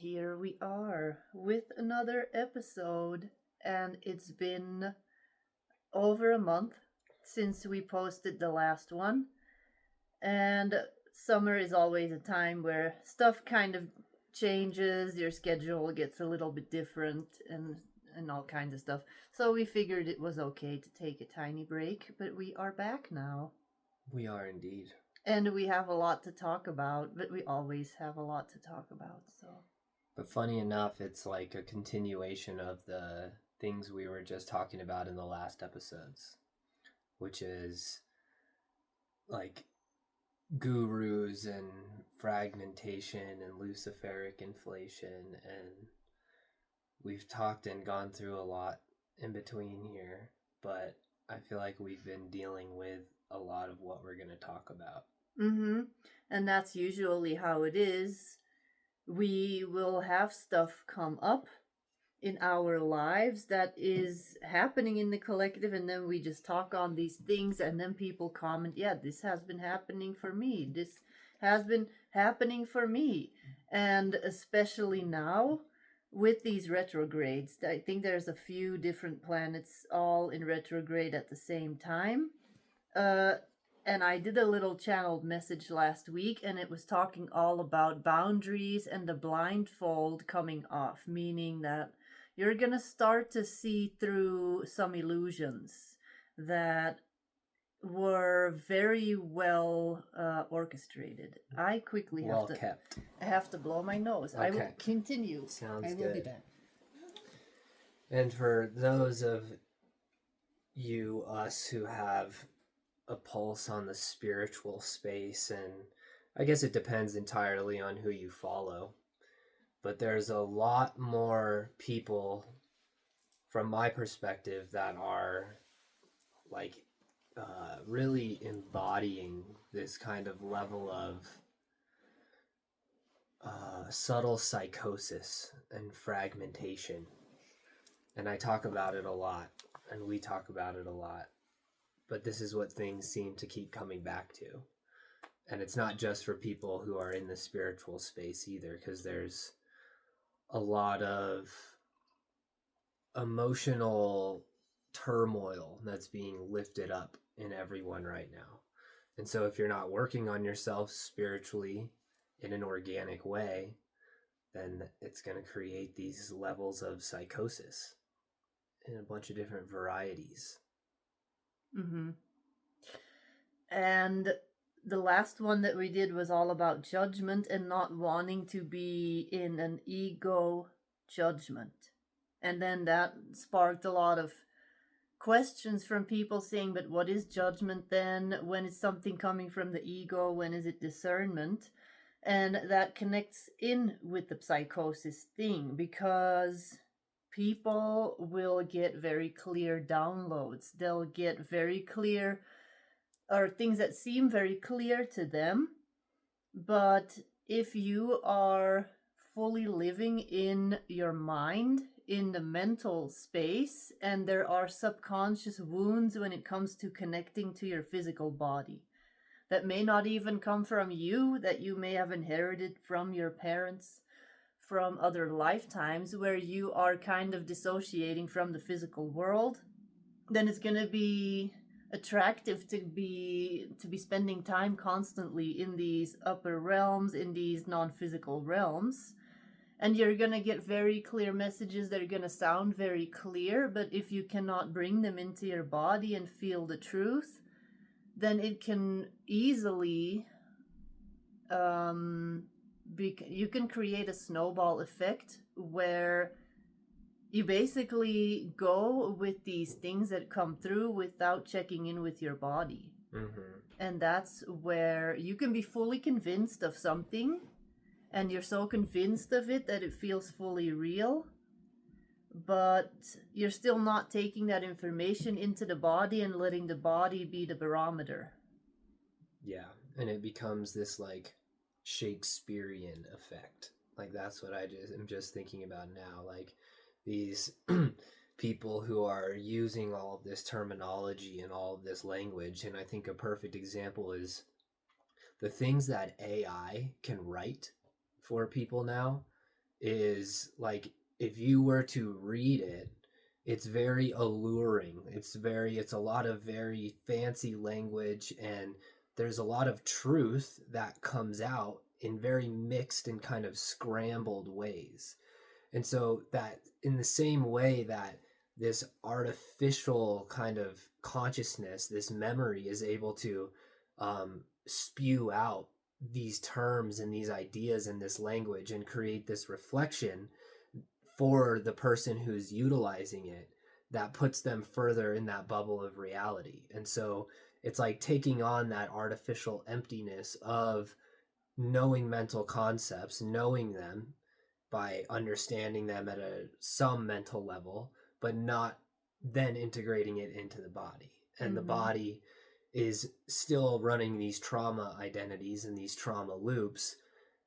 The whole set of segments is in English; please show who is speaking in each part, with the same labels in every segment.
Speaker 1: Here we are with another episode, and it's been over a month since we posted the last one. And summer is always a time where stuff kind of changes, your schedule gets a little bit different, and all kinds of stuff. So we figured it was okay to take a tiny break, but we are back now.
Speaker 2: We are indeed.
Speaker 1: And we have a lot to talk about, but we always have a lot to talk about, so.
Speaker 2: But funny enough, it's like a continuation of the things we were just talking about in the last episodes, which is like gurus and fragmentation and luciferic inflation, and we've talked and gone through a lot in between here, but I feel like we've been dealing with a lot of what we're going to talk about.
Speaker 1: And that's usually how it is. We will have stuff come up in our lives that is happening in the collective, and then we just talk on these things, and then people comment, yeah, this has been happening for me. This has been happening for me. And especially now with these retrogrades, I think there's a few different planets all in retrograde at the same time. And I did a little channeled message last week, and it was talking all about boundaries and the blindfold coming off, meaning that you're going to start to see through some illusions that were very well orchestrated. I quickly have to blow my nose. Okay. I will continue.
Speaker 2: Sounds good. Do that. And for those of us who have a pulse on the spiritual space, and I guess it depends entirely on who you follow, but there's a lot more people from my perspective that are like really embodying this kind of level of subtle psychosis and fragmentation, and I talk about it a lot, and we talk about it a lot. But this is what things seem to keep coming back to. And it's not just for people who are in the spiritual space either, because there's a lot of emotional turmoil that's being lifted up in everyone right now. And so if you're not working on yourself spiritually in an organic way, then it's going to create these levels of psychosis in a bunch of different varieties.
Speaker 1: And the last one that we did was all about judgment and not wanting to be in an ego judgment. And then that sparked a lot of questions from people saying, but what is judgment then? When is something coming from the ego? When is it discernment? And that connects in with the psychosis thing, because people will get very clear downloads. They'll get very clear, or things that seem very clear to them. But if you are fully living in your mind, in the mental space, and there are subconscious wounds when it comes to connecting to your physical body, that may not even come from you, that you may have inherited from your parents, from other lifetimes, where you are kind of dissociating from the physical world, then it's going to be attractive to be spending time constantly in these upper realms, in these non-physical realms. And you're going to get very clear messages that are going to sound very clear, but if you cannot bring them into your body and feel the truth, then it can easily you can create a snowball effect where you basically go with these things that come through without checking in with your body. And that's where you can be fully convinced of something, and you're so convinced of it that it feels fully real, but you're still not taking that information into the body and letting the body be the barometer.
Speaker 2: Yeah, and it becomes this like Shakespearean effect. Like that's what I'm just thinking about now. Like these people who are using all of this terminology and all of this language. And I think a perfect example is the things that AI can write for people now is like, if you were to read it, it's very alluring. It's a lot of very fancy language, and there's a lot of truth that comes out in very mixed and kind of scrambled ways. And so that, in the same way that this artificial kind of consciousness, this memory, is able to spew out these terms and these ideas in this language and create this reflection for the person who's utilizing it, that puts them further in that bubble of reality. And so it's like taking on that artificial emptiness of knowing mental concepts, knowing them by understanding them at some mental level, but not then integrating it into the body. And the body is still running these trauma identities and these trauma loops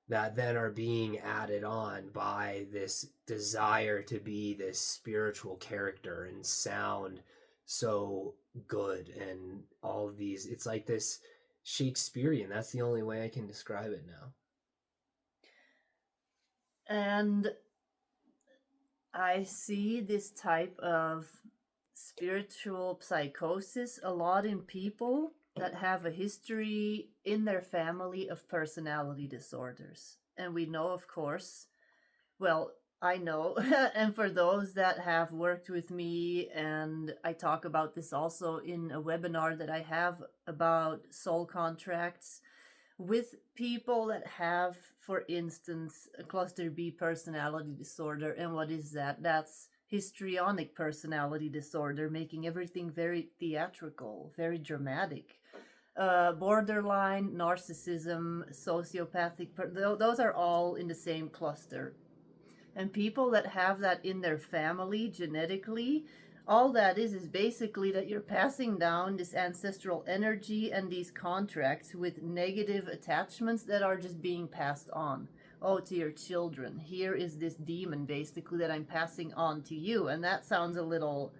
Speaker 2: that then are being added on by this desire to be this spiritual character and sound so good, and all of these, it's like this Shakespearean. That's the only way I can describe it now.
Speaker 1: And I see this type of spiritual psychosis a lot in people that have a history in their family of personality disorders. And we know, of course, well, I know, and for those that have worked with me, and I talk about this also in a webinar that I have about soul contracts, with people that have, for instance, a cluster B personality disorder. And what is that? That's histrionic personality disorder, making everything very theatrical, very dramatic. Borderline, narcissism, sociopathic, those are all in the same cluster. And people that have that in their family genetically, all that is basically that you're passing down this ancestral energy and these contracts with negative attachments that are just being passed on. Oh, to your children. Here is this demon basically that I'm passing on to you. And that sounds a little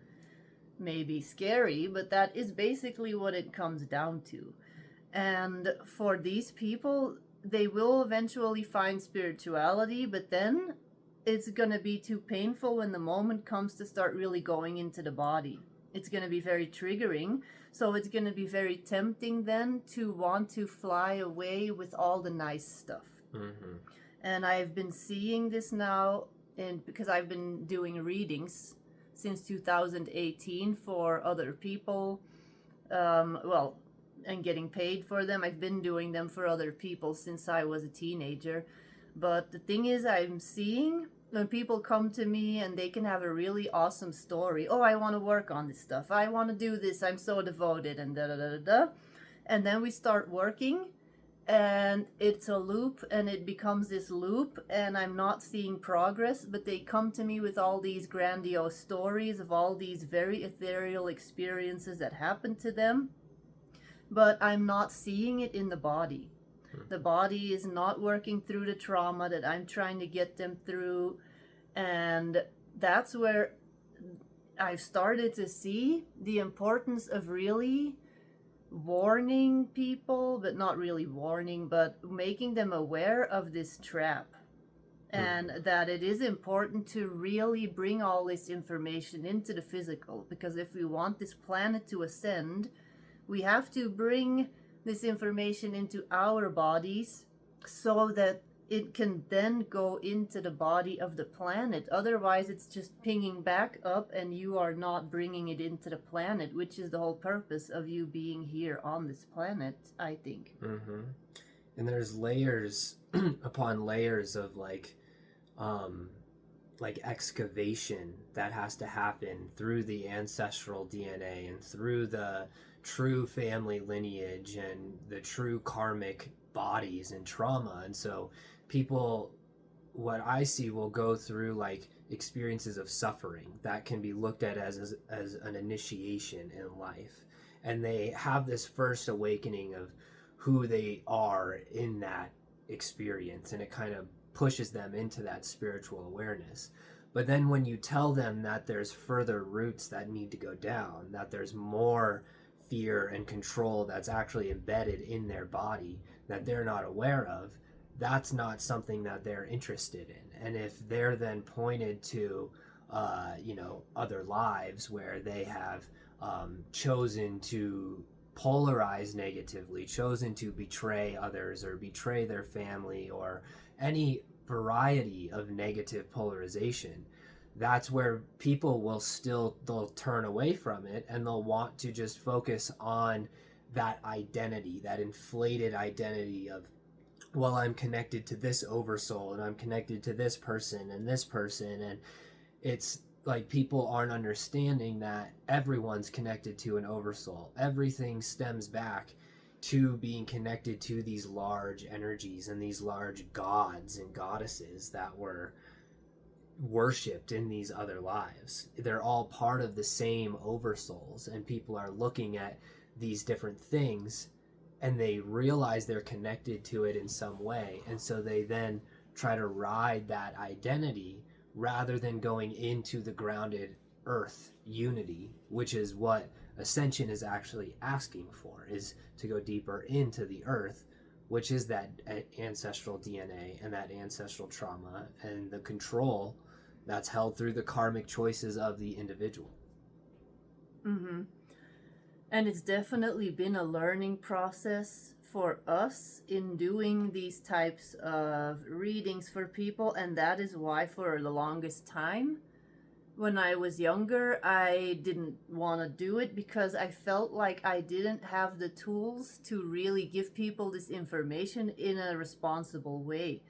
Speaker 1: maybe scary, but that is basically what it comes down to. And for these people, they will eventually find spirituality, but then it's going to be too painful when the moment comes to start really going into the body. It's going to be very triggering. So it's going to be very tempting then to want to fly away with all the nice stuff. Mm-hmm. And I've been seeing this now, because I've been doing readings since 2018 for other people. And getting paid for them. I've been doing them for other people since I was a teenager. But the thing is, I'm seeing when people come to me and they can have a really awesome story. Oh, I want to work on this stuff. I want to do this. I'm so devoted, and da-da-da-da-da. And then we start working, and it's a loop, and it becomes this loop, and I'm not seeing progress. But they come to me with all these grandiose stories of all these very ethereal experiences that happened to them. But I'm not seeing it in the body. The body is not working through the trauma that I'm trying to get them through. And that's where I've started to see the importance of really warning people, but not really warning, but making them aware of this trap. And that it is important to really bring all this information into the physical. Because if we want this planet to ascend, we have to bring this information into our bodies so that it can then go into the body of the planet. Otherwise, it's just pinging back up and you are not bringing it into the planet, which is the whole purpose of you being here on this planet, I think.
Speaker 2: Mm-hmm. And there's layers upon layers of like excavation that has to happen through the ancestral DNA and through the true family lineage and the true karmic bodies and trauma. And so people, what I see, will go through like experiences of suffering that can be looked at as an initiation in life, and they have this first awakening of who they are in that experience, and it kind of pushes them into that spiritual awareness. But then when you tell them that there's further roots that need to go down, that there's more fear and control that's actually embedded in their body that they're not aware of, that's not something that they're interested in. And if they're then pointed to other lives where they have chosen to polarize negatively, chosen to betray others or betray their family, or any variety of negative polarization, that's where people they'll turn away from it, and they'll want to just focus on that identity, that inflated identity of, well, I'm connected to this oversoul, and I'm connected to this person and this person. And it's like people aren't understanding that everyone's connected to an oversoul. Everything stems back to being connected to these large energies and these large gods and goddesses that were worshipped in these other lives. They're all part of the same oversouls, and people are looking at these different things and they realize they're connected to it in some way, and so they then try to ride that identity rather than going into the grounded earth unity, which is what ascension is actually asking for, is to go deeper into the earth, which is that ancestral DNA and that ancestral trauma and the control that's held through the karmic choices of the individual.
Speaker 1: Mm-hmm. And it's definitely been a learning process for us in doing these types of readings for people, and that is why for the longest time when I was younger I didn't want to do it, because I felt like I didn't have the tools to really give people this information in a responsible way.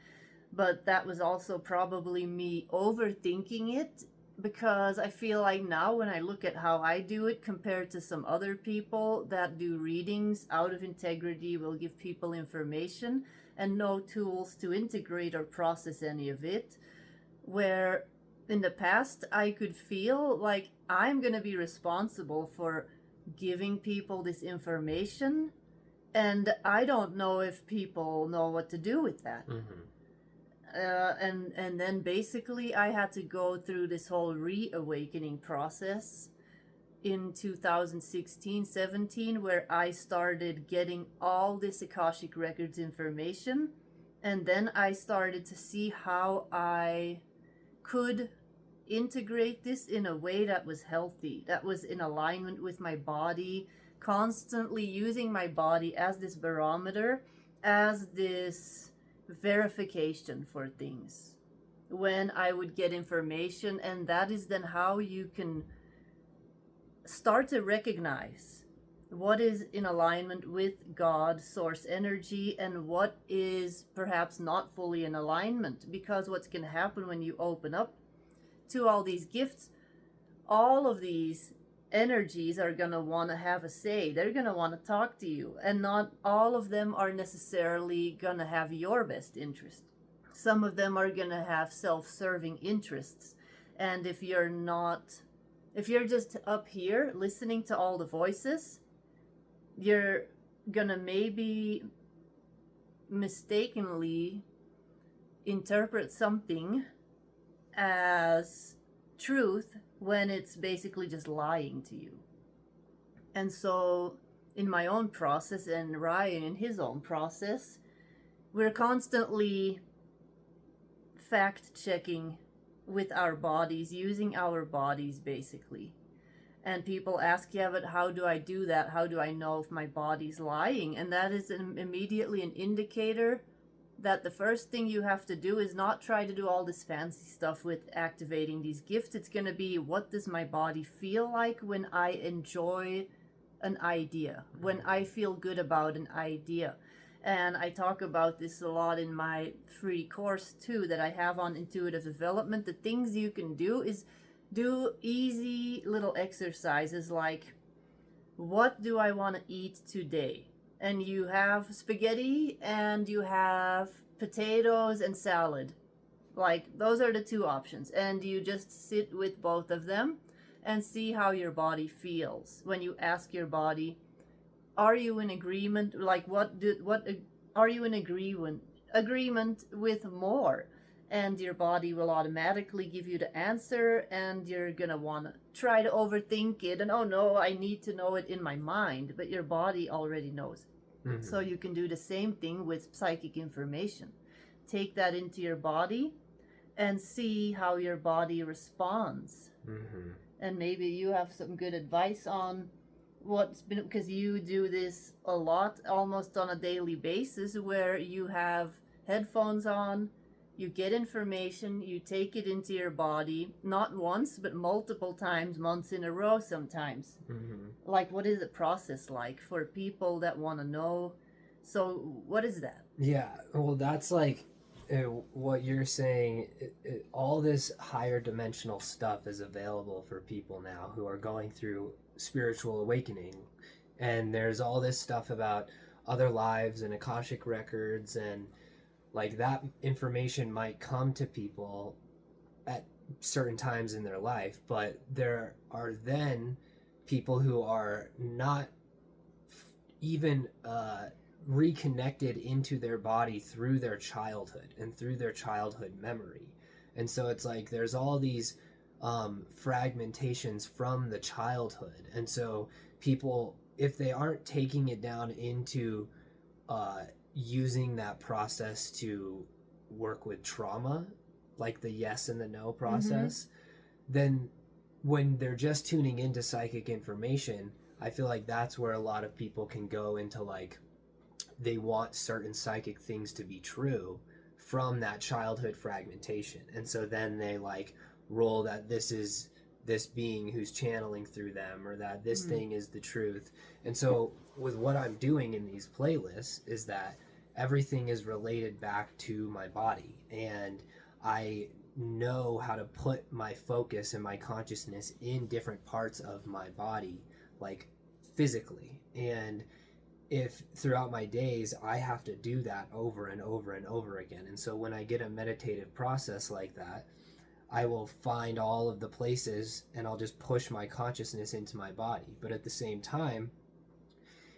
Speaker 1: But that was also probably me overthinking it, because I feel like now when I look at how I do it compared to some other people that do readings out of integrity, will give people information and no tools to integrate or process any of it, where in the past I could feel like I'm going to be responsible for giving people this information, and I don't know if people know what to do with that.
Speaker 2: Mm-hmm.
Speaker 1: And then basically I had to go through this whole reawakening process in 2016-17, where I started getting all this Akashic Records information, and then I started to see how I could integrate this in a way that was healthy, that was in alignment with my body, constantly using my body as this barometer, as this verification for things when I would get information. And that is then how you can start to recognize what is in alignment with God, source energy, and what is perhaps not fully in alignment. Because what's going to happen when you open up to all these gifts, all of these energies are going to want to have a say. They're going to want to talk to you, and not all of them are necessarily going to have your best interest. Some of them are going to have self-serving interests. And if you're just up here listening to all the voices, you're going to maybe mistakenly interpret something as truth when it's basically just lying to you. And so in my own process, and Ryan in his own process, we're constantly fact-checking with our bodies, using our bodies basically. And people ask, yeah, but how do I do that? How do I know if my body's lying? And that is immediately an indicator that the first thing you have to do is not try to do all this fancy stuff with activating these gifts. It's going to be, what does my body feel like when I enjoy an idea, when I feel good about an idea? And I talk about this a lot in my free course too that I have on intuitive development. The things you can do is do easy little exercises like, what do I want to eat today? And you have spaghetti and you have potatoes and salad. Like, those are the two options. And you just sit with both of them and see how your body feels. When you ask your body, are you in agreement? Like, are you in agreement with more? And your body will automatically give you the answer, and you're gonna want to try to overthink it, and oh no, I need to know it in my mind, but your body already knows. Mm-hmm. So you can do the same thing with psychic information. take that into your body and see how your body responds.
Speaker 2: Mm-hmm.
Speaker 1: And maybe you have some good advice on what's been, because you do this a lot, almost on a daily basis, where you have headphones on, you get information, you take it into your body, not once but multiple times, months in a row sometimes.
Speaker 2: Mm-hmm.
Speaker 1: Like, what is the process like for people that want to know? So what is that?
Speaker 2: Yeah, well, that's like what you're saying. All this higher dimensional stuff is available for people now who are going through spiritual awakening, and there's all this stuff about other lives and Akashic records, and like that information might come to people at certain times in their life, but there are then people who are not even reconnected into their body through their childhood and through their childhood memory. And so it's like there's all these fragmentations from the childhood. And so people, if they aren't taking it down into using that process to work with trauma, like the yes and the no process, then when they're just tuning into psychic information, I feel like that's where a lot of people can go into, like, they want certain psychic things to be true from that childhood fragmentation. And so then they like roll that this is this being who's channeling through them, or that this thing is the truth. And so with what I'm doing in these playlists is that everything is related back to my body, and I know how to put my focus and my consciousness in different parts of my body, like physically. And if throughout my days I have to do that over and over and over again, and so when I get a meditative process like that, I will find all of the places and I'll just push my consciousness into my body. But at the same time,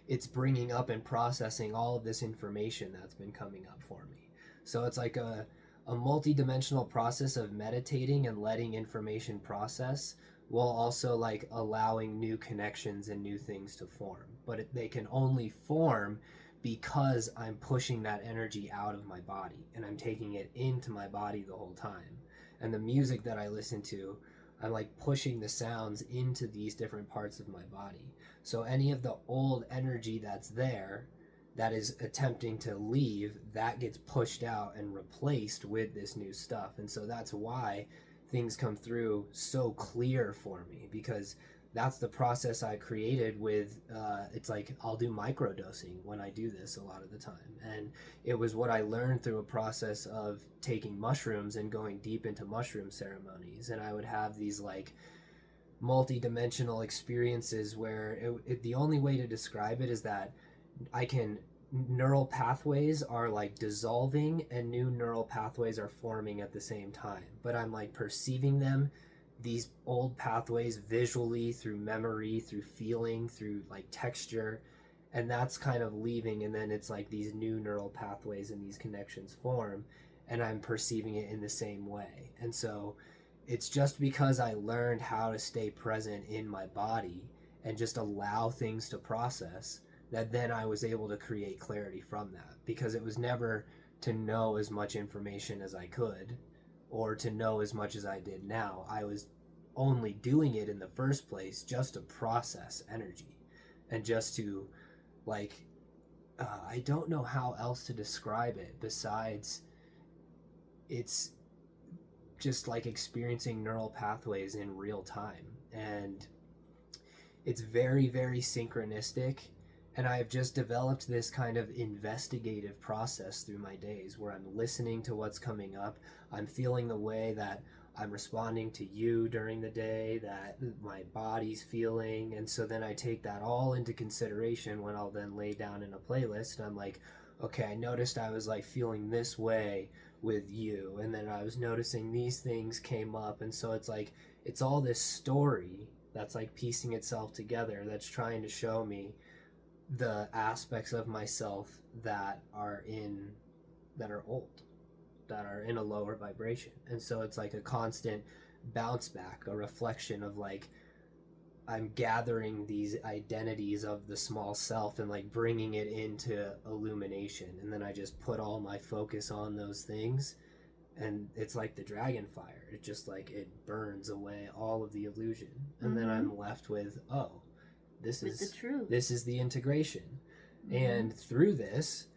Speaker 2: it's bringing up and processing all of this information that's been coming up for me. So it's like a multi-dimensional process of meditating and letting information process, while also like allowing new connections and new things to form. But they can only form because I'm pushing that energy out of my body and I'm taking it into my body the whole time. And the music that I listen to, I'm like pushing the sounds into these different parts of my body. So any of the old energy that's there that is attempting to leave, that gets pushed out and replaced with this new stuff. And so that's why things come through so clear for me, because that's the process I created with, it's like I'll do microdosing when I do this a lot of the time. And it was what I learned through a process of taking mushrooms and going deep into mushroom ceremonies. And I would have these like multi-dimensional experiences where the only way to describe it is that neural pathways are like dissolving and new neural pathways are forming at the same time. But I'm like perceiving them, these old pathways, visually, through memory, through feeling, through like texture, and that's kind of leaving, and then it's like these new neural pathways and these connections form, and I'm perceiving it in the same way. And so it's just because I learned how to stay present in my body and just allow things to process, that then I was able to create clarity from that, because it was never to know as much information as I could or to know as much as I did now. I was only doing it in the first place just to process energy and just to like, I don't know how else to describe it besides it's just like experiencing neural pathways in real time. And it's very, very synchronistic. And I've just developed this kind of investigative process through my days where I'm listening to what's coming up. I'm feeling the way that I'm responding to you during the day, that my body's feeling. And so then I take that all into consideration when I'll then lay down in a playlist. And I'm like, okay, I noticed I was like feeling this way with you. And then I was noticing these things came up. And so it's like, it's all this story that's like piecing itself together, that's trying to show me the aspects of myself that are old, that are in a lower vibration. And so it's like a constant bounce back, a reflection of like, I'm gathering these identities of the small self and like bringing it into illumination, and then I just put all my focus on those things, and it's like the dragon fire. It just like it burns away all of the illusion, and then I'm left with, oh, this
Speaker 1: With
Speaker 2: is
Speaker 1: the truth.
Speaker 2: This is the integration. And through this,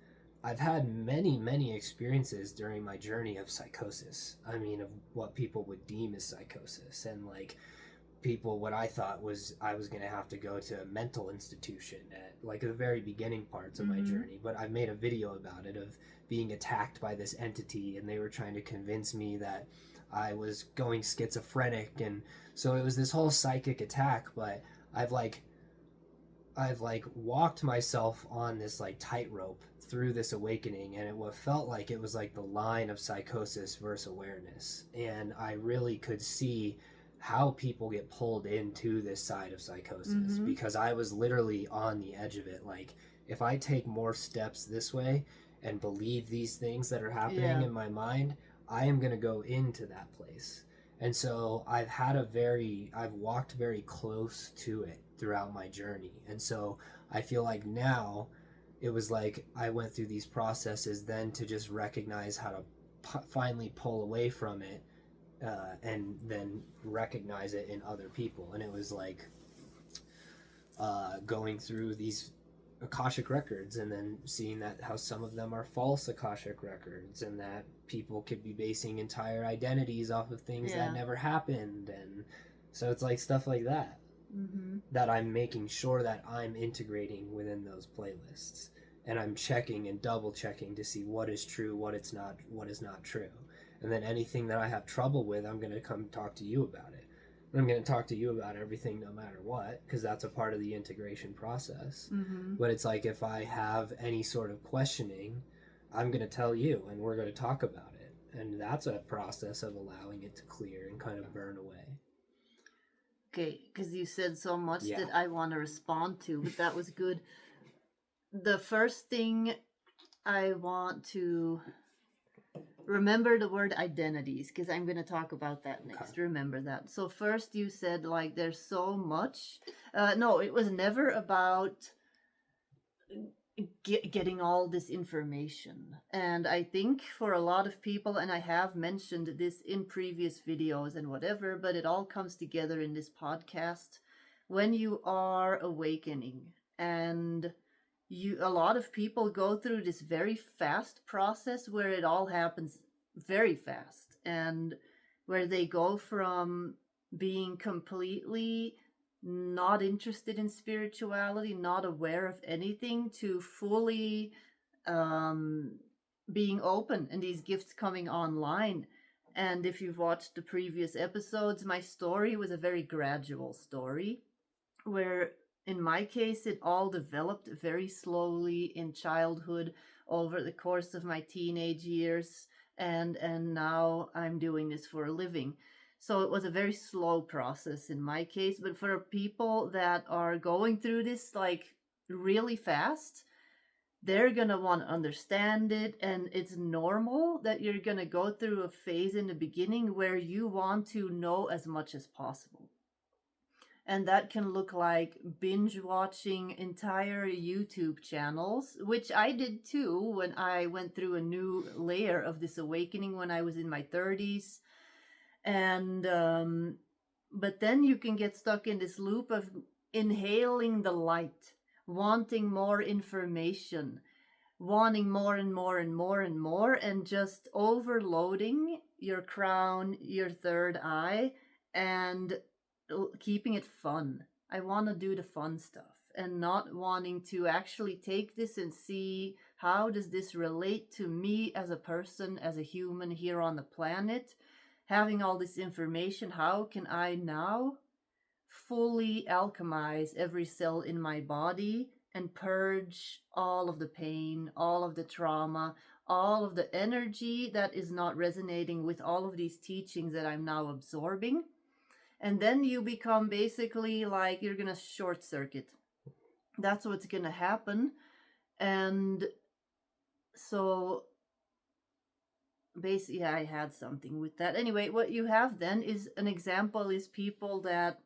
Speaker 2: I've had many experiences during my journey of psychosis. I mean, of what people would deem as psychosis, and like what I thought was I was going to have to go to a mental institution at like the very beginning parts of my journey. But I've made a video about it, of being attacked by this entity, and they were trying to convince me that I was going schizophrenic. And so it was this whole psychic attack. But I've walked myself on this like tightrope through this awakening, and it felt like it was like the line of psychosis versus awareness. And I really could see how people get pulled into this side of psychosis, because I was literally on the edge of it. Like, if I take more steps this way and believe these things that are happening in my mind, I am going to go into that place. And so I've walked very close to it throughout my journey. And so I feel like now it was like I went through these processes then to just recognize how to finally pull away from it, and then recognize it in other people. And it was like going through these Akashic records, and then seeing that how some of them are false Akashic records, and that people could be basing entire identities off of things that never happened. And so it's like stuff like that that I'm making sure that I'm integrating within those playlists, and I'm checking and double checking to see what is true, what is not true. And then anything that I have trouble with, I'm going to come talk to you about it. I'm going to talk to you about everything no matter what, because that's a part of the integration process. But it's like, if I have any sort of questioning, I'm going to tell you, and we're going to talk about it. And that's a process of allowing it to clear and kind of burn away.
Speaker 1: Okay, because you said so much that I want to respond to, but that was good. The first thing I want to remember the word identities, because I'm going to talk about that next. Okay. Remember that. So first you said like there's so much. No, it was never about getting all this information. And I think for a lot of people, and I have mentioned this in previous videos and whatever, but it all comes together in this podcast when you are awakening. And a lot of people go through this very fast process where it all happens very fast, and where they go from being completely not interested in spirituality, not aware of anything, to fully being open and these gifts coming online. And if you've watched the previous episodes, my story was a very gradual story, where in my case it all developed very slowly in childhood, over the course of my teenage years, and now I'm doing this for a living. So it was a very slow process in my case. But for people that are going through this like really fast, they're going to want to understand it. And it's normal that you're going to go through a phase in the beginning where you want to know as much as possible. And that can look like binge watching entire YouTube channels, which I did too when I went through a new layer of this awakening when I was in my 30s. And but then you can get stuck in this loop of inhaling the light, wanting more information, wanting more and more and more and more, and just overloading your crown, your third eye, and keeping it fun. I want to do the fun stuff, and not wanting to actually take this and see how does this relate to me as a person, as a human here on the planet. Having all this information, how can I now fully alchemize every cell in my body and purge all of the pain, all of the trauma, all of the energy that is not resonating with all of these teachings that I'm now absorbing. And then you become basically like you're going to short circuit. That's what's going to happen. And so basically, I had something with that. Anyway, what you have then is an example is people that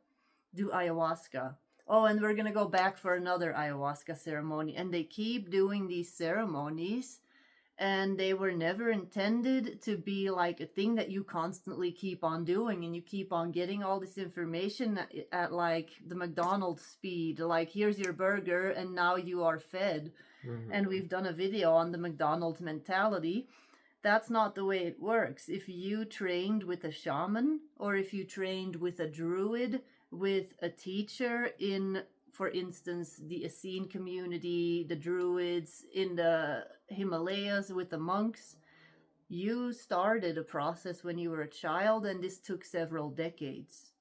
Speaker 1: do ayahuasca. Oh, and we're going to go back for another ayahuasca ceremony. And they keep doing these ceremonies, and they were never intended to be like a thing that you constantly keep on doing, and you keep on getting all this information at like the McDonald's speed. Like, here's your burger, and now you are fed.
Speaker 2: Mm-hmm.
Speaker 1: And we've done a video on the McDonald's mentality. That's not the way it works. If you trained with a shaman, or if you trained with a druid, with a teacher in, for instance, the Essene community, the druids in the Himalayas with the monks, you started a process when you were a child, and this took several decades.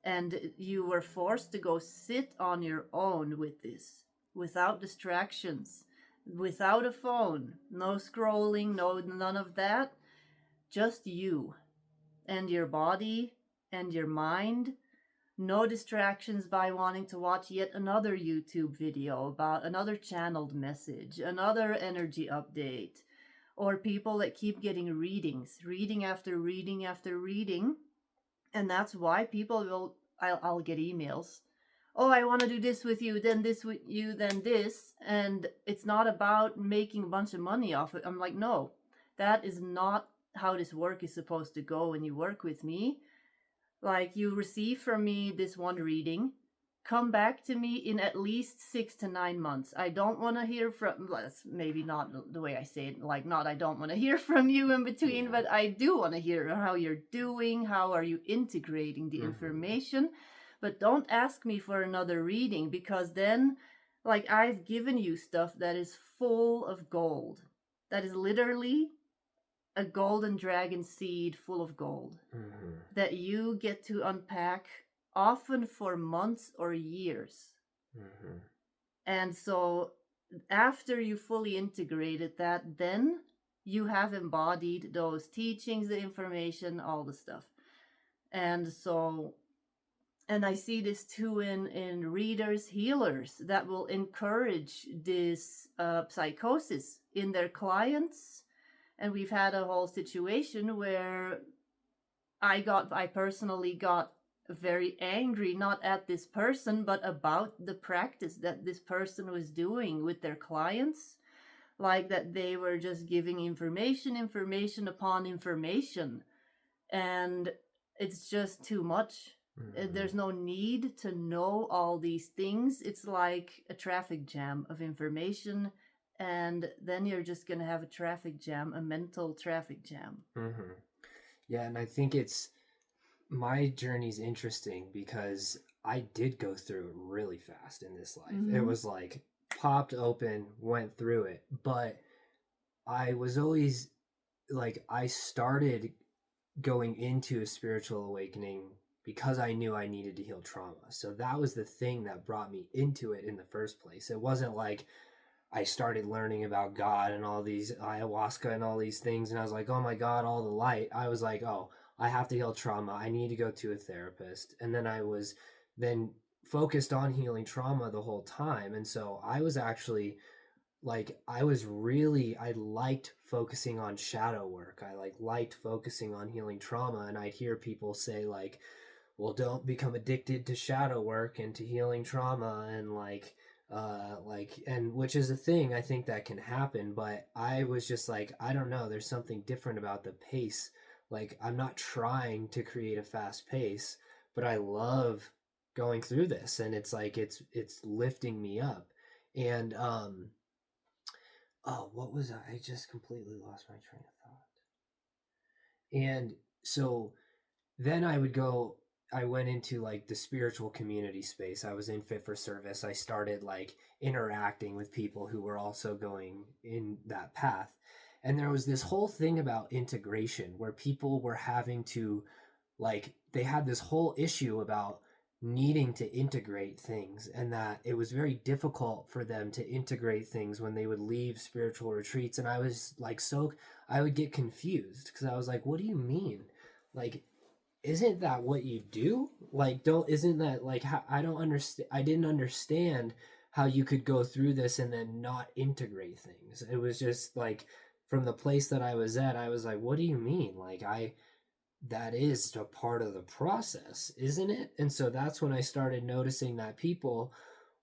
Speaker 1: And you were forced to go sit on your own with this, without distractions, without a phone, no scrolling, none of that. Just you and your body and your mind. No distractions by wanting to watch yet another YouTube video about another channeled message, another energy update, or people that keep getting readings, reading after reading after reading. And that's why people will, I'll get emails. Oh, I want to do this with you, then this with you, then this. And it's not about making a bunch of money off it. I'm like, no, that is not how this work is supposed to go when you work with me. Like, you receive from me this one reading, come back to me in at least 6 to 9 months. I don't want to hear from, maybe not the way I say it, like, not I don't want to hear from you in between, but I do want to hear how you're doing, how are you integrating the information. But don't ask me for another reading, because then, like, I've given you stuff that is full of gold. That is literally a golden dragon seed full of gold that you get to unpack, often for months or years. And so after you fully integrated that, then you have embodied those teachings, the information, all the stuff. And so, and I see this too in readers, healers that will encourage this psychosis in their clients. And we've had a whole situation where I personally got very angry, not at this person, but about the practice that this person was doing with their clients. Like, that they were just giving information upon information. And it's just too much. There's no need to know all these things. It's like a traffic jam of information. And then you're just going to have a traffic jam, a mental traffic jam.
Speaker 2: Yeah, and I think my journey's interesting because I did go through it really fast in this life. It was like popped open, went through it, but I was always like, I started going into a spiritual awakening because I knew I needed to heal trauma. So that was the thing that brought me into it in the first place. It wasn't like I started learning about God and all these ayahuasca and all these things, and I was like, oh my God, all the light. I was like, oh, I have to heal trauma. I need to go to a therapist. And then I was then focused on healing trauma the whole time. And so I was actually like, I liked focusing on shadow work. I liked focusing on healing trauma. And I'd hear people say like, well, don't become addicted to shadow work and to healing trauma. And and which is a thing I think that can happen, but I was just like, I don't know, there's something different about the pace. Like, I'm not trying to create a fast pace, but I love going through this, and it's like it's lifting me up. And what was I just completely lost my train of thought. And so then I went into like the spiritual community space. I was in Fit for Service. I started like interacting with people who were also going in that path. And there was this whole thing about integration where people were having to, like, they had this whole issue about needing to integrate things, and that it was very difficult for them to integrate things when they would leave spiritual retreats. And I was like, I would get confused because I was like, what do you mean? Like, isn't that what you do? Like, isn't that like, how, I don't understand. I didn't understand how you could go through this and then not integrate things. It was just like, from the place that I was at, I was like, what do you mean? Like, that is a part of the process, isn't it? And so that's when I started noticing that people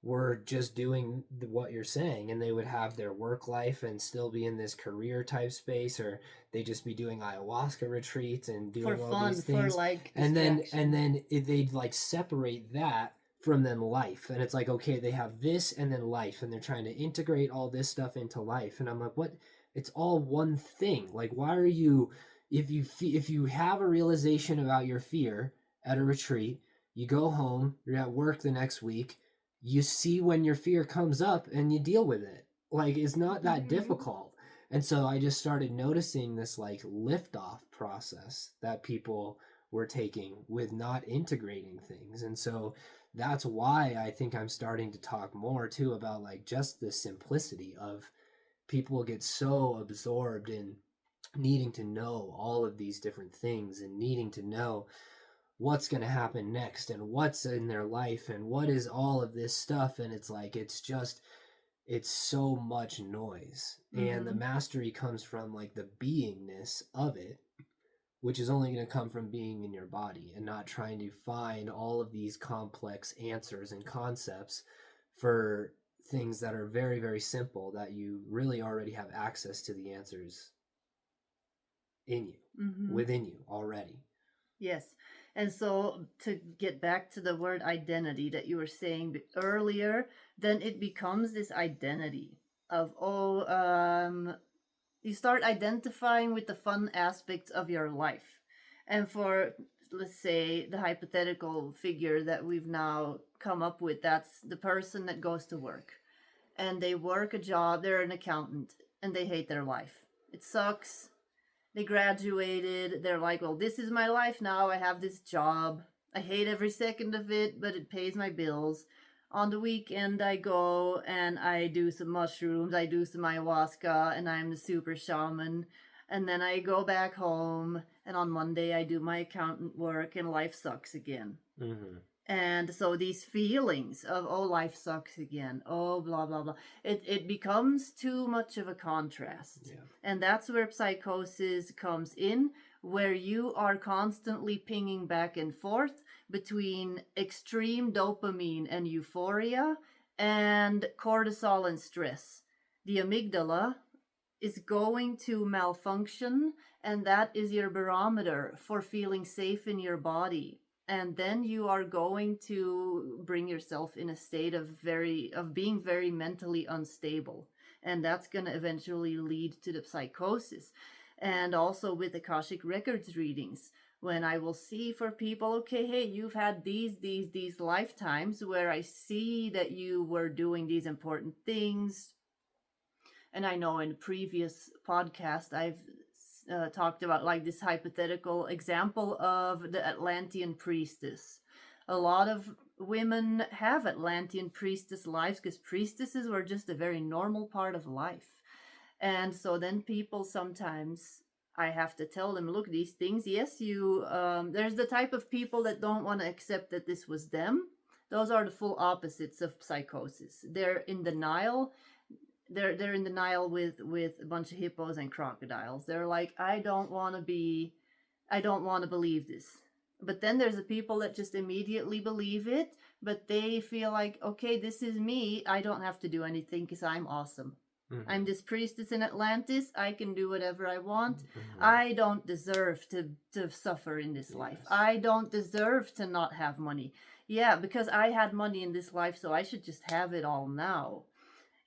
Speaker 2: were just doing what you're saying, and they would have their work life and still be in this career type space, or they just be doing ayahuasca retreats and
Speaker 1: For
Speaker 2: doing all these
Speaker 1: fun, for
Speaker 2: things,
Speaker 1: like
Speaker 2: and then
Speaker 1: distraction.
Speaker 2: they'd like separate that from then life, and it's like, okay, they have this and then life, and they're trying to integrate all this stuff into life, and I'm like, what? It's all one thing. Like, why are you, if you have a realization about your fear at a retreat, you go home, you're at work the next week, you see when your fear comes up and you deal with it. Like, it's not that difficult. And so I just started noticing this like liftoff process that people were taking with not integrating things. And so that's why I think I'm starting to talk more too about like just the simplicity of people get so absorbed in needing to know all of these different things and needing to know what's going to happen next and what's in their life and what is all of this stuff. And it's like, it's so much noise. And the mastery comes from like the beingness of it, which is only going to come from being in your body and not trying to find all of these complex answers and concepts for things that are very, very simple, that you really already have access to the answers in you, within you already.
Speaker 1: Yes. And so to get back to the word identity that you were saying earlier, then it becomes this identity of, you start identifying with the fun aspects of your life. And for, let's say, the hypothetical figure that we've now come up with, that's the person that goes to work. And they work a job, they're an accountant, and they hate their life. It sucks. They graduated. They're like, well, this is my life now. I have this job. I hate every second of it, but it pays my bills. On the weekend, I go and I do some mushrooms. I do some ayahuasca, and I'm the super shaman. And then I go back home, and on Monday, I do my accountant work, and life sucks again. And so these feelings of, oh, life sucks again, oh, blah, blah, blah, it becomes too much of a contrast.
Speaker 2: Yeah.
Speaker 1: And that's where psychosis comes in, where you are constantly pinging back and forth between extreme dopamine and euphoria and cortisol and stress. The amygdala is going to malfunction, and that is your barometer for feeling safe in your body. And then you are going to bring yourself in a state of being very mentally unstable, and that's going to eventually lead to the psychosis. And also with Akashic records readings, when I will see for people, okay, hey, you've had these lifetimes where I see that you were doing these important things. And I know in previous podcast I've talked about like this hypothetical example of the Atlantean priestess. A lot of women have Atlantean priestess lives because priestesses were just a very normal part of life. And so then people sometimes, I have to tell them, look, these things, yes, there's the type of people that don't want to accept that this was them. Those are the full opposites of psychosis. They're in denial. They're in denial with a bunch of hippos and crocodiles. They're like, I don't want to believe this. But then there's the people that just immediately believe it, but they feel like, okay, this is me. I don't have to do anything because I'm awesome. I'm this priestess in Atlantis. I can do whatever I want. I don't deserve to suffer in this life. I don't deserve to not have money. Yeah, because I had money in this life, so I should just have it all now.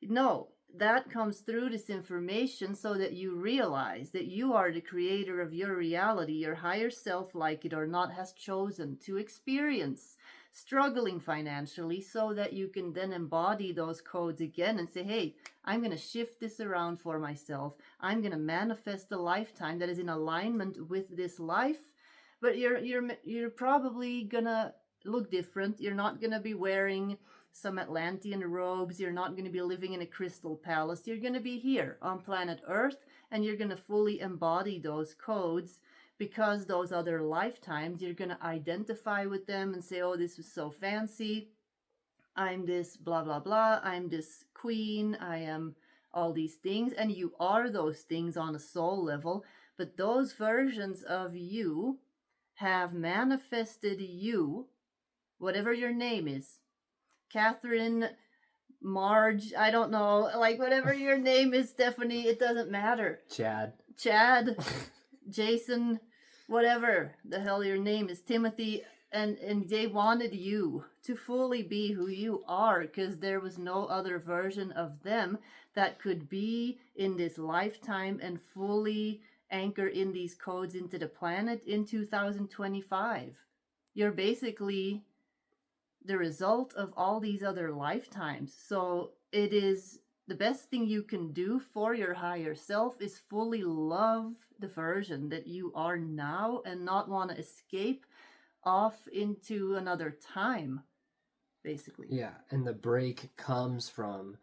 Speaker 1: No, that comes through this information so that you realize that you are the creator of your reality. Your higher self, like it or not, has chosen to experience struggling financially so that you can then embody those codes again and say, hey, I'm going to shift this around for myself. I'm going to manifest a lifetime that is in alignment with this life. But you're probably going to look different. You're not going to be wearing some Atlantean robes. You're not going to be living in a crystal palace. You're going to be here on planet Earth, and you're going to fully embody those codes, because those other lifetimes, you're going to identify with them and say, oh, this was so fancy. I'm this blah, blah, blah. I'm this queen. I am all these things. And you are those things on a soul level. But those versions of you have manifested you, whatever your name is, Catherine, Marge, I don't know, like whatever your name is, Stephanie, it doesn't matter.
Speaker 2: Chad,
Speaker 1: Jason, whatever the hell your name is, Timothy, and they wanted you to fully be who you are, because there was no other version of them that could be in this lifetime and fully anchor in these codes into the planet in 2025. You're basically the result of all these other lifetimes. So it is the best thing you can do for your higher self is fully love the version that you are now and not want to escape off into another time, basically.
Speaker 2: Yeah, and the break comes from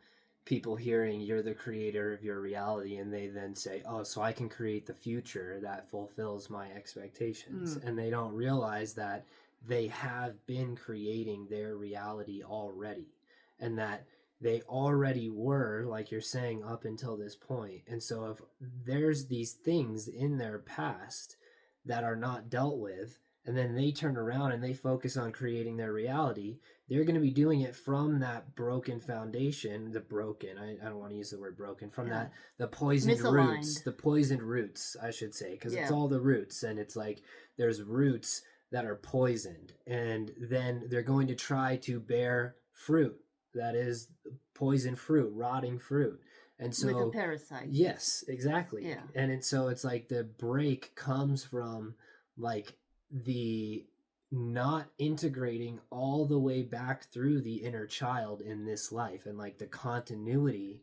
Speaker 2: people hearing you're the creator of your reality, and they then say, oh, so I can create the future that fulfills my expectations. And they don't realize that they have been creating their reality already, and that they already were, like you're saying, up until this point. And so if there's these things in their past that are not dealt with, and then they turn around and they focus on creating their reality, they're going to be doing it from that broken foundation, I don't want to use the word broken, from that, the poisoned roots, I should say, because it's all the roots, and it's like there's roots that are poisoned, and then they're going to try to bear fruit that is poison fruit, rotting fruit. And so
Speaker 1: with a parasite.
Speaker 2: Yes, exactly.
Speaker 1: Yeah.
Speaker 2: And so it's like the break comes from like the not integrating all the way back through the inner child in this life, and like the continuity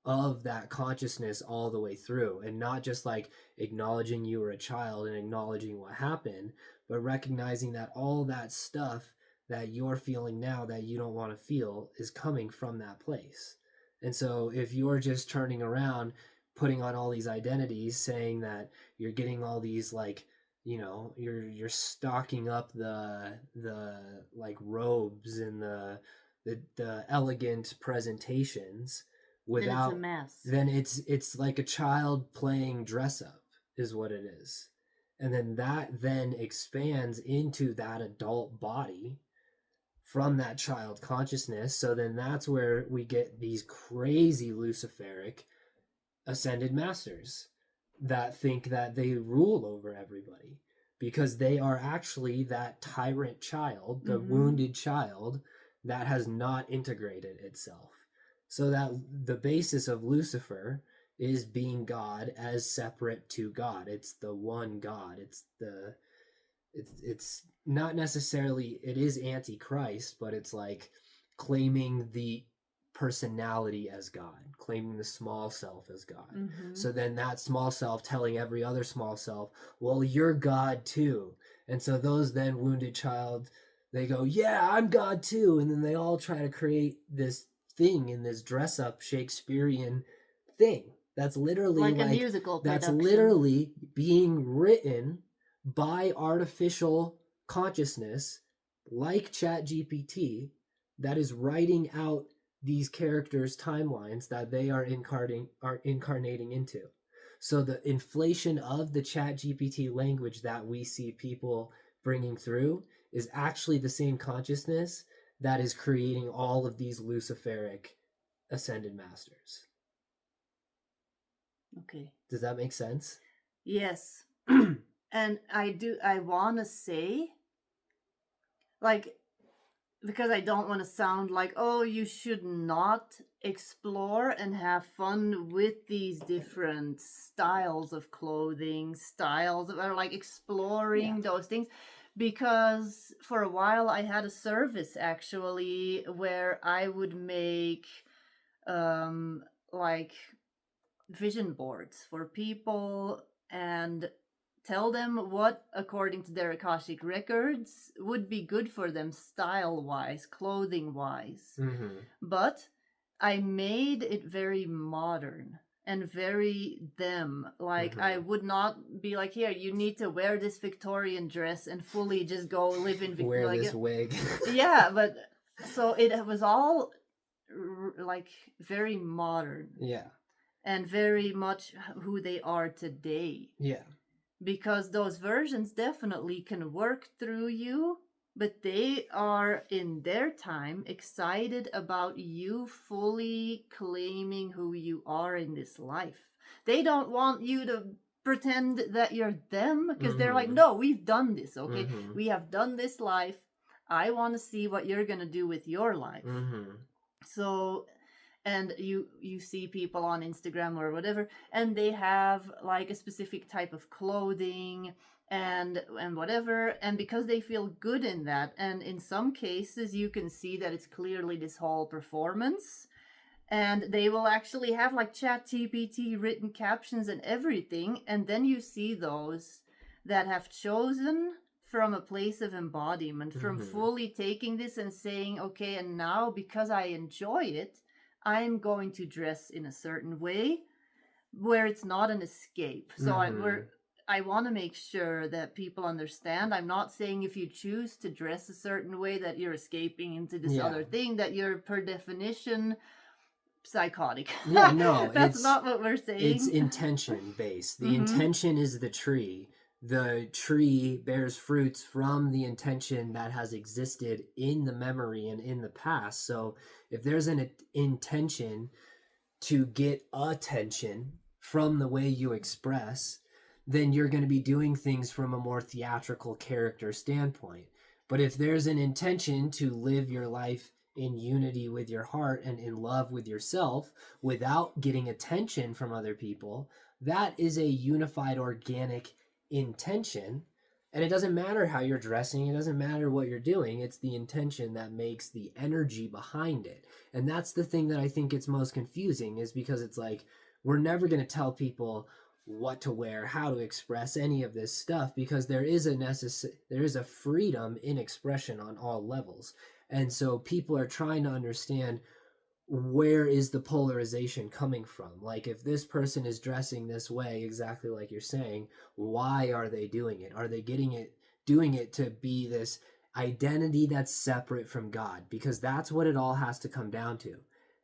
Speaker 2: of that consciousness all the way through, and not just like acknowledging you were a child and acknowledging what happened, but recognizing that all that stuff that you're feeling now that you don't want to feel is coming from that place. And so if you're just turning around, putting on all these identities, saying that you're getting all these like, you know, you're stocking up the like robes and the elegant presentations without,
Speaker 1: then it's a mess.
Speaker 2: Then it's like a child playing dress up is what it is. And then that then expands into that adult body from that child consciousness. So then that's where we get these crazy Luciferic ascended masters that think that they rule over everybody, because they are actually that tyrant child, the wounded child that has not integrated itself. So that the basis of Lucifer is being God as separate to God. It's the one God. It's not necessarily, it is antichrist, but it's like claiming the personality as God, claiming the small self as God. So then that small self telling every other small self, well, you're God too. And so those then wounded child, they go, yeah, I'm God too. And then they all try to create this thing in this dress up Shakespearean thing. That's literally
Speaker 1: like a musical production.
Speaker 2: That's literally being written by artificial consciousness like ChatGPT that is writing out these characters' timelines that they are incarnating into. So the inflation of the ChatGPT language that we see people bringing through is actually the same consciousness that is creating all of these Luciferic ascended masters.
Speaker 1: Okay.
Speaker 2: Does that make sense?
Speaker 1: Yes. And I want to say, like, because I don't want to sound like, oh, you should not explore and have fun with these different styles of clothing, or like exploring those things. Because for a while I had a service actually where I would make like vision boards for people and tell them what, according to their Akashic records, would be good for them style-wise, clothing-wise. But I made it very modern and very them. Like, I would not be like, here, you need to wear this Victorian dress and fully just go live in Victoria.
Speaker 2: Wear this wig.
Speaker 1: Yeah, but so it was all like very modern.
Speaker 2: Yeah.
Speaker 1: And very much who they are today.
Speaker 2: Yeah.
Speaker 1: because those versions definitely can work through you, but they are in their time excited about you fully claiming who you are in this life. They don't want you to pretend that you're them, because they're like, no, we've done this, okay? We have done this life. I want to see what you're going to do with your life. So, and you see people on Instagram or whatever, and they have like a specific type of clothing and whatever, and because they feel good in that, and in some cases you can see that it's clearly this whole performance, and they will actually have like ChatGPT written captions and everything, and then you see those that have chosen from a place of embodiment, from fully taking this and saying, okay, and now because I enjoy it, I'm going to dress in a certain way where it's not an escape. So I want to make sure that people understand. I'm not saying if you choose to dress a certain way that you're escaping into this other thing, that you're per definition psychotic.
Speaker 2: Yeah, no,
Speaker 1: that's not what we're saying.
Speaker 2: It's intention based. The intention is the tree. The tree bears fruits from the intention that has existed in the memory and in the past. So if there's an intention to get attention from the way you express, then you're going to be doing things from a more theatrical character standpoint. But if there's an intention to live your life in unity with your heart and in love with yourself without getting attention from other people, that is a unified organic intention. And it doesn't matter how you're dressing, it doesn't matter what you're doing, it's the intention that makes the energy behind it. And that's the thing that I think it's most confusing, is because it's like, we're never going to tell people what to wear, how to express any of this stuff, because there is a freedom in expression on all levels. And so people are trying to understand, where is the polarization coming from? Like, if this person is dressing this way, exactly like you're saying, why are they doing it? Are they doing it to be this identity that's separate from God? Because that's what it all has to come down to.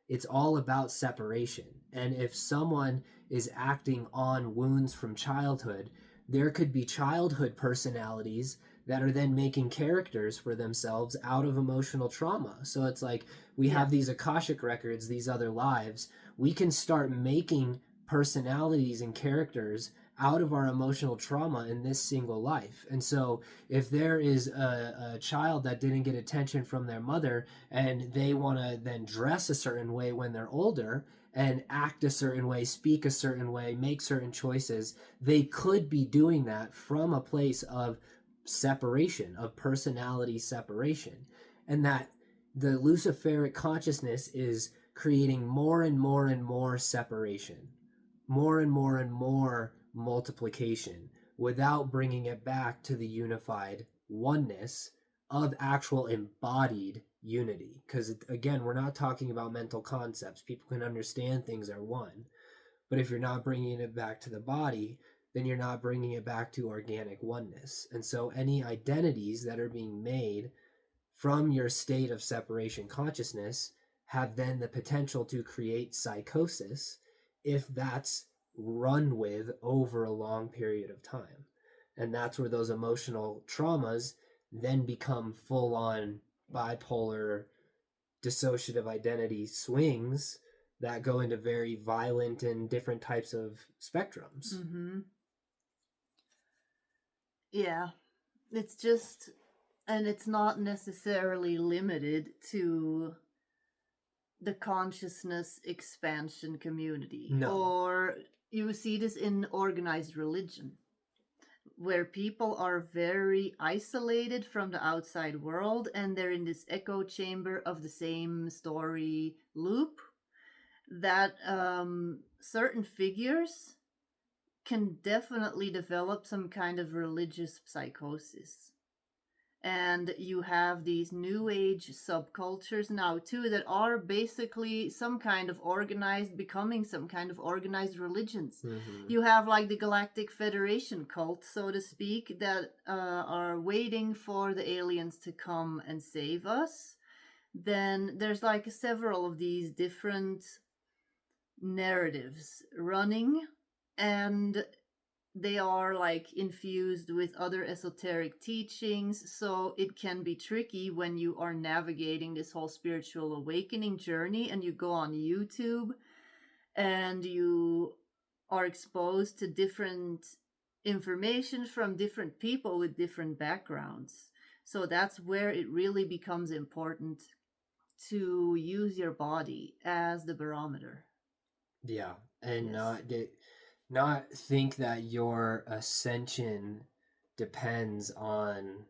Speaker 2: It's all about separation. And if someone is acting on wounds from childhood, there could be childhood personalities that are then making characters for themselves out of emotional trauma. So it's like, we have these Akashic records, these other lives. We can start making personalities and characters out of our emotional trauma in this single life. And so if there is a child that didn't get attention from their mother, and they want to then dress a certain way when they're older and act a certain way, speak a certain way, make certain choices, they could be doing that from a place of separation, of personality separation. And that the Luciferic consciousness is creating more and more and more separation, more and more and more multiplication, without bringing it back to the unified oneness of actual embodied unity. Because again, we're not talking about mental concepts. People can understand things are one, but if you're not bringing it back to the body, then you're not bringing it back to organic oneness. And so any identities that are being made from your state of separation consciousness have then the potential to create psychosis if that's run with over a long period of time. And that's where those emotional traumas then become full-on bipolar dissociative identity swings that go into very violent and different types of spectrums.
Speaker 1: Yeah, it's just, and it's not necessarily limited to the consciousness expansion community.
Speaker 2: No.
Speaker 1: Or you see this in organized religion, where people are very isolated from the outside world, and they're in this echo chamber of the same story loop, that certain figures can definitely develop some kind of religious psychosis. And you have these new age subcultures now too that are basically some kind of becoming some kind of organized religions. You have like the Galactic Federation cult, so to speak, that are waiting for the aliens to come and save us. Then there's like several of these different narratives running, and they are like infused with other esoteric teachings, so it can be tricky when you are navigating this whole spiritual awakening journey and you go on YouTube and you are exposed to different information from different people with different backgrounds. So that's where it really becomes important to use your body as the barometer.
Speaker 2: Yeah, and
Speaker 1: Yes.
Speaker 2: not think that your ascension depends on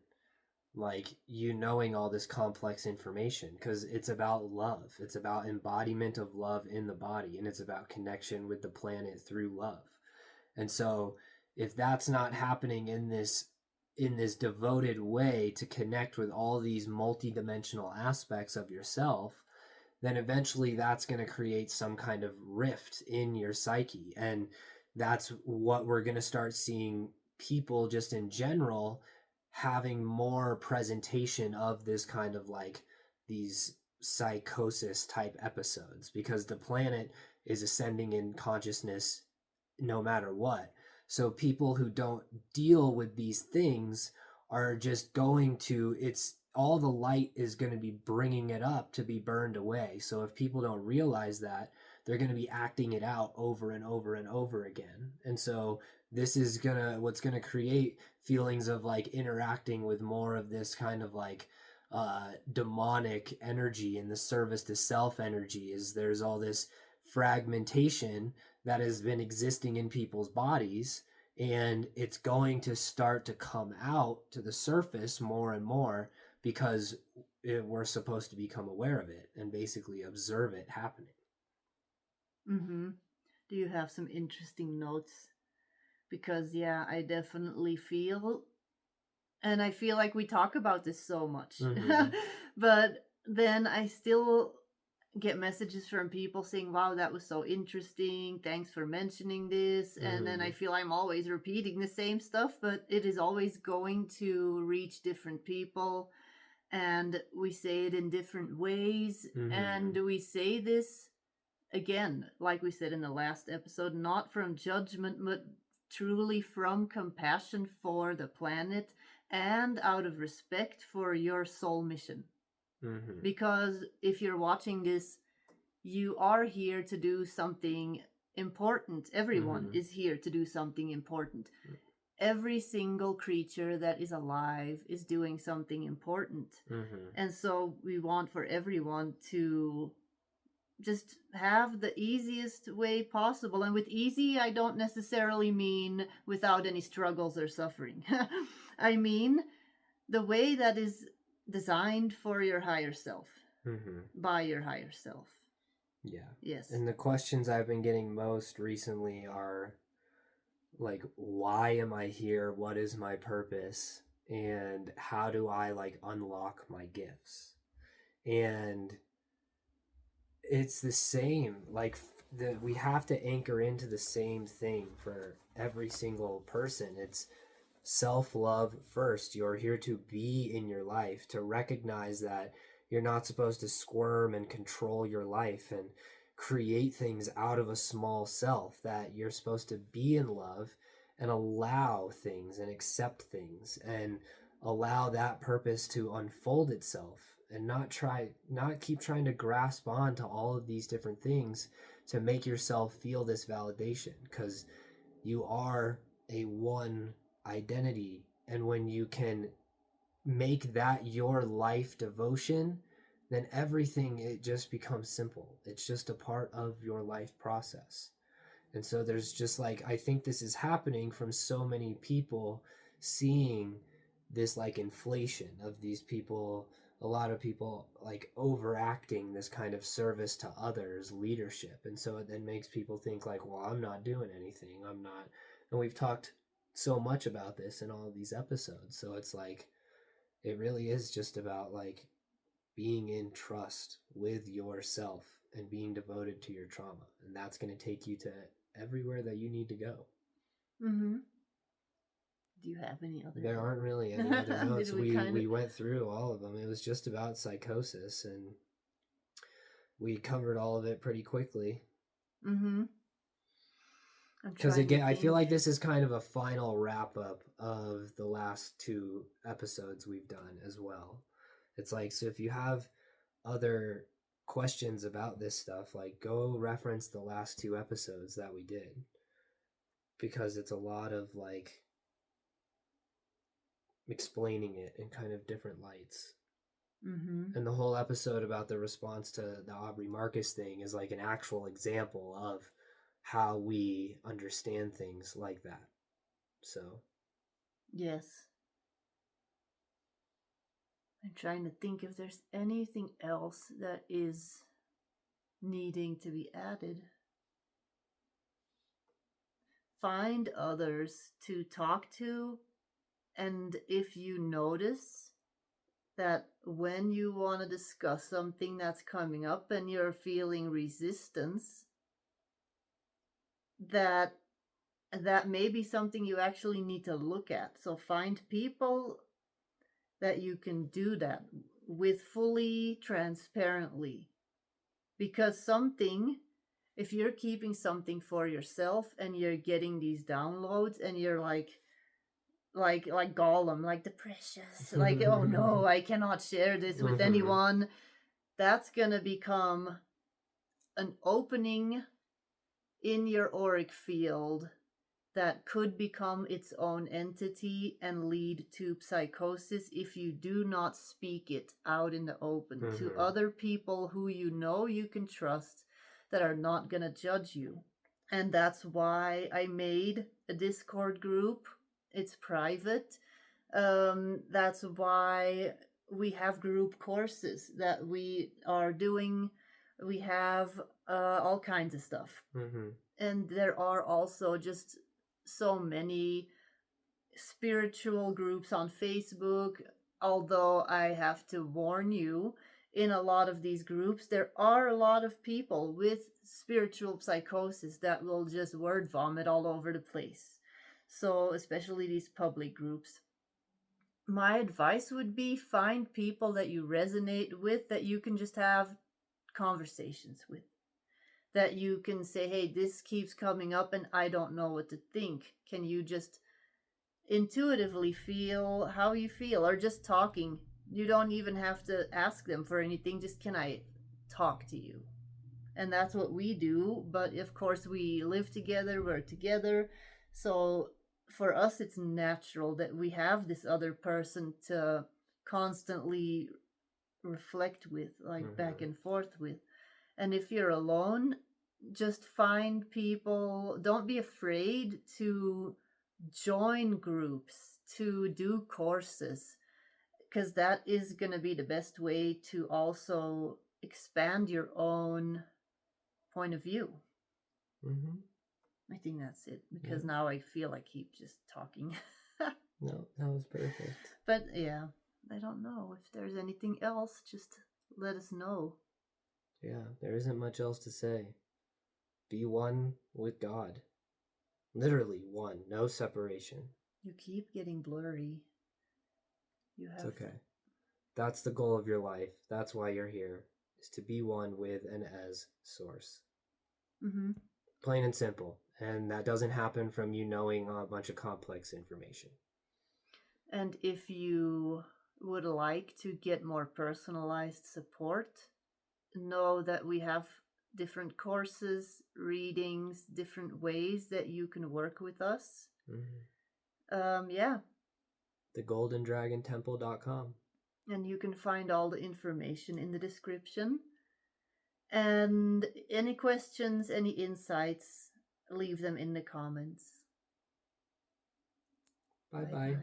Speaker 2: like you knowing all this complex information, because it's about love. It's about embodiment of love in the body, and it's about connection with the planet through love. And so if that's not happening in this devoted way to connect with all these multidimensional aspects of yourself, then eventually that's going to create some kind of rift in your psyche. And that's what we're going to start seeing people just in general having more presentation of this kind of like these psychosis type episodes, because the planet is ascending in consciousness no matter what. So people who don't deal with these things are just going to, it's all the light is going to be bringing it up to be burned away. So if people don't realize that, they're going to be acting it out over and over and over again. And so this is what's going to create feelings of like interacting with more of this kind of like demonic energy in the service to self energy. Is there's all this fragmentation that has been existing in people's bodies, and it's going to start to come out to the surface more and more because we're supposed to become aware of it and basically observe it happening.
Speaker 1: Mm-hmm. Do you have some interesting notes? Because, yeah, I definitely feel, and I feel like we talk about this so much, but then I still get messages from people saying, wow, that was so interesting. Thanks for mentioning this. And then I feel I'm always repeating the same stuff, but it is always going to reach different people. And we say it in different ways. And we say this, again, like we said in the last episode, not from judgment, but truly from compassion for the planet and out of respect for your soul mission. Because if you're watching this, you are here to do something important. Everyone is here to do something important. Every single creature that is alive is doing something important. And so we want for everyone to just have the easiest way possible. And with easy, I don't necessarily mean without any struggles or suffering. I mean the way that is designed for your higher self, by your higher self.
Speaker 2: Yeah.
Speaker 1: Yes.
Speaker 2: And the questions I've been getting most recently are like, why am I here? What is my purpose? And how do I like unlock my gifts? And it's the same, like we have to anchor into the same thing for every single person. It's self-love first. You're here to be in your life, to recognize that you're not supposed to squirm and control your life and create things out of a small self, that you're supposed to be in love and allow things and accept things and allow that purpose to unfold itself, and not keep trying to grasp on to all of these different things to make yourself feel this validation, because you are a one identity. And when you can make that your life devotion, then everything, it just becomes simple. It's just a part of your life process. And so there's just like, I think this is happening from so many people seeing this like inflation of these people, a lot of people like overacting this kind of service to others leadership. And so it then makes people think like, well, I'm not doing anything, I'm not. And we've talked so much about this in all of these episodes. So it's like, it really is just about like being in trust with yourself and being devoted to your trauma. And that's going to take you to everywhere that you need to go.
Speaker 1: Do you have any other?
Speaker 2: There aren't really any other notes. we went through all of them. It was just about psychosis, and we covered all of it pretty quickly. Because again, I feel like this is kind of a final wrap up of the last 2 episodes we've done as well. It's like, so if you have other questions about this stuff, like go reference the last 2 episodes that we did, because it's a lot of like explaining it in kind of different lights.
Speaker 1: Mm-hmm.
Speaker 2: And the whole episode about the response to the Aubrey Marcus thing is like an actual example of how we understand things like that. So
Speaker 1: yes, I'm trying to think if there's anything else that is needing to be added. Find others to talk to, and if you notice that when you want to discuss something that's coming up and you're feeling resistance, that may be something you actually need to look at. So find people that you can do that with fully transparently. Because if you're keeping something for yourself and you're getting these downloads and you're like Gollum, like the precious, like, oh no, I cannot share this with anyone, that's gonna become an opening in your auric field that could become its own entity and lead to psychosis if you do not speak it out in the open to other people who you know you can trust that are not gonna judge you. And that's why I made a Discord group. It's private. That's why we have group courses that we are doing. We have all kinds of stuff. And there are also just so many spiritual groups on Facebook. Although I have to warn you, in a lot of these groups, there are a lot of people with spiritual psychosis that will just word vomit all over the place. So, especially these public groups. My advice would be find people that you resonate with, that you can just have conversations with. That you can say, hey, this keeps coming up and I don't know what to think. Can you just intuitively feel how you feel, or just talking? You don't even have to ask them for anything, just can I talk to you? And that's what we do. But of course we live together, we're together, so for us it's natural that we have this other person to constantly reflect with, like back and forth with. And if you're alone, just find people. Don't be afraid to join groups, to do courses, because that is going to be the best way to also expand your own point of view. I think that's it, because now I feel I keep just talking.
Speaker 2: No, that was perfect.
Speaker 1: But yeah, I don't know if there's anything else. Just let us know.
Speaker 2: Yeah, there isn't much else to say. Be one with God. Literally one, no separation.
Speaker 1: You keep getting blurry.
Speaker 2: It's okay. That's the goal of your life. That's why you're here, is to be one with and as Source. Plain and simple. And that doesn't happen from you knowing a bunch of complex information.
Speaker 1: And if you would like to get more personalized support, know that we have different courses, readings, different ways that you can work with us. Yeah.
Speaker 2: TheGoldenDragonTemple.com.
Speaker 1: And you can find all the information in the description. And any questions, any insights, leave them in the comments.
Speaker 2: Bye-bye.